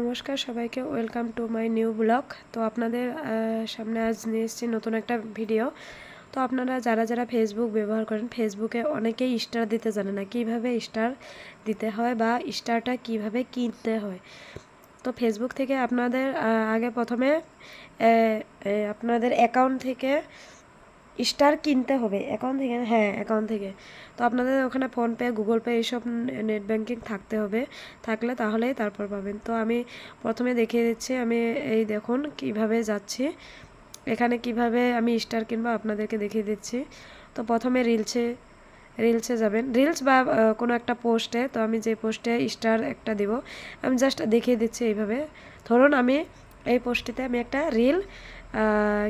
নমস্কার সবাইকে, welcome to my new blog. তো আপনাদের সামনে আজ নিয়ে এসেছি নতুন একটা ভিডিও। তো আপনারা যারা যারা ফেসবুক ব্যবহার করেন, ফেসবুকে অনেকেই স্টার দিতে জানে না, কিভাবে স্টার দিতে হয় বা স্টারটা কিভাবে কিনতে হয়। তো ফেসবুক থেকে আপনাদের আগে প্রথমে আপনাদের অ্যাকাউন্ট থেকে স্টার কিনতে হবে। অ্যাকাউন্ট থেকে, হ্যাঁ অ্যাকাউন্ট থেকে। তো আপনাদের ওখানে ফোনপে, গুগল পে এইসব নেট ব্যাঙ্কিং থাকতে হবে, থাকলে তাহলেই তারপর পাবেন। তো আমি প্রথমে দেখিয়ে দিচ্ছি, আমি এই দেখুন কিভাবে যাচ্ছি, এখানে কিভাবে আমি স্টার কিনবো আপনাদেরকে দেখিয়ে দিচ্ছি। তো প্রথমে রিলসে যাবেন, রিলস বা কোনো একটা পোস্টে। তো আমি যে পোস্টে স্টার একটা দিব, আমি জাস্ট দেখিয়ে দিচ্ছি এইভাবে। ধরুন আমি এই পোস্টটিতে আমি একটা রিল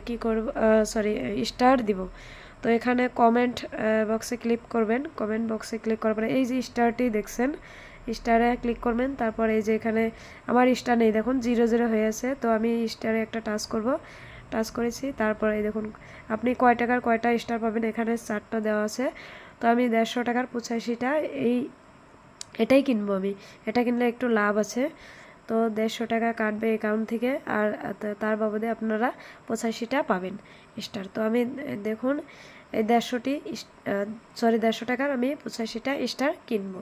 কি করব, সরি স্টার দিব। তো এখানে কমেন্ট বক্সে ক্লিক করবেন, কমেন্ট বক্সে ক্লিক করার পরে এই যে স্টারটি দেখছেন, স্টারে ক্লিক করবেন। তারপর এই যে এখানে আমার স্টার নেই, দেখুন 0 0 হয়ে আছে। তো আমি স্টারে একটা টাচ করব, টাচ করেছি। তারপরে এই দেখুন আপনি কয় টাকার কয়টা স্টার পাবেন, এখানে 4টা দেওয়া আছে। তো আমি 150 টাকার 85টা এটাই কিনবো আমি। এটা কিনলে একটু লাভ আছে। তো 150 টাকা কাটবে অ্যাকাউন্ট থেকে, আর তার বাবদে আপনারা 85টা পাবেন স্টার। তো আমি দেখুন এই 150 টাকার আমি 85টা স্টার কিনবো।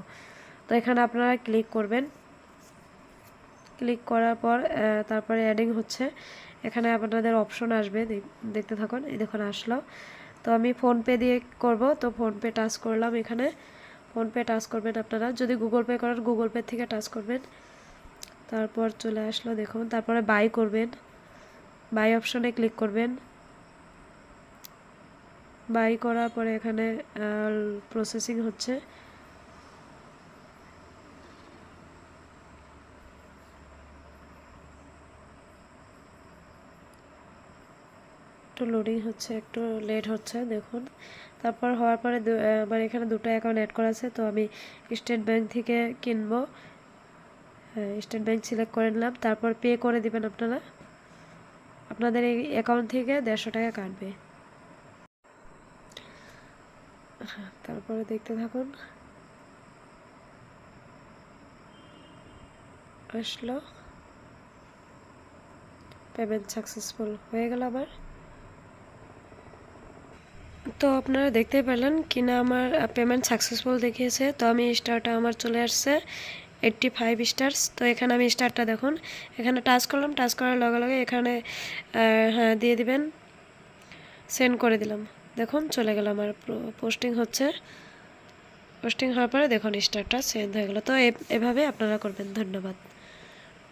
তো এখানে আপনারা ক্লিক করবেন, ক্লিক করার পর তারপরে অ্যাডিং হচ্ছে। এখানে আপনাদের অপশন আসবে, দেখতে থাকুন। এই দেখুন আসলো। তো আমি ফোনপে দিয়ে করব, তো ফোনপে টাচ করলাম। এখানে ফোনপে টাচ করবেন আপনারা, যদি গুগল পে করেন গুগল পে থেকে টাচ করবেন। তারপর চলে আসলো দেখুন, তারপরে বাই করবেন, বাই অপশনে ক্লিক করবেন। বাই করার পরে এখানে প্রসেসিং হচ্ছে। একটু লোডিং হচ্ছে, একটু লেট হচ্ছে দেখুন। তারপর হওয়ার পরে আমার এখানে দুটো অ্যাকাউন্ট অ্যাড করা আছে। তো আমি স্টেট ব্যাংক থেকে কিনবো, স্টেট ব্যাংক সিলেক্ট করে নিলাম। তারপর পে করে দিবেন আপনারা, আপনাদের এই অ্যাকাউন্ট থেকে 150 টাকা কাটবে। তারপরে দেখতে থাকুন, আসলো পেমেন্ট সাকসেসফুল হয়ে গেল আমার। তো আপনারা দেখতে পেলেন কিনা আমার পেমেন্ট সাকসেসফুল দেখিয়েছে। তো আমি স্টারটা আমার চলে আসছে 85 স্টার্স। তো এখানে আমি স্টারটা দেখুন, এখানে টাচ করলাম, টাচ করার লগে লগে এখানে হ্যাঁ দিয়ে দিবেন, সেন্ড করে দিলাম। দেখুন চলে গেল, আমার পোস্টিং হচ্ছে। পোস্টিং হওয়ার পরে দেখুন স্টারটা সেন্ড হয়ে গেল। তো এভাবে আপনারা করবেন। ধন্যবাদ।